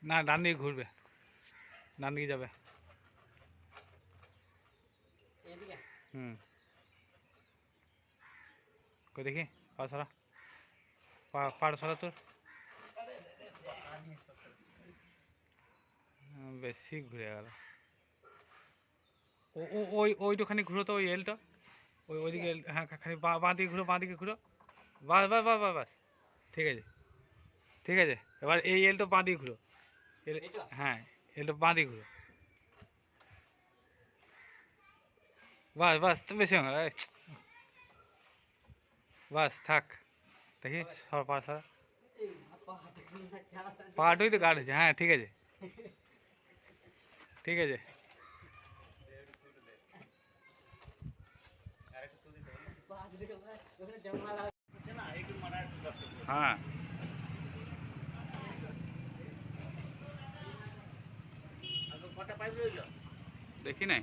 না ডান দিকে ঘুরবে, ডান দিকে যাবে। হুম, কই দেখি পা সরা, পাড় সরা তোর। বেশি ঘুরে গেল। ওইটুখানি ঘুরো তো, ওই এলটা, ওইদিকে। হ্যাঁ, খালি বাঁ দিকে ঘুরো, বাঁ দিকে ঘুরো। বাস বাস বাস বাস বাস, ঠিক আছে ঠিক আছে। এবার এই এলটা বাঁ দিকে ঘুরো। হ্যাঁ, এলটা বাঁ দিকে ঘুরো। বাস বাস, তো বেশি হবে। বাস থাক, দেখি সব পা সরা। পাটুই তো গার্ড হয়েছে। হ্যাঁ ঠিক আছে ঠিক আছে। হ্যাঁ দেখি নাই।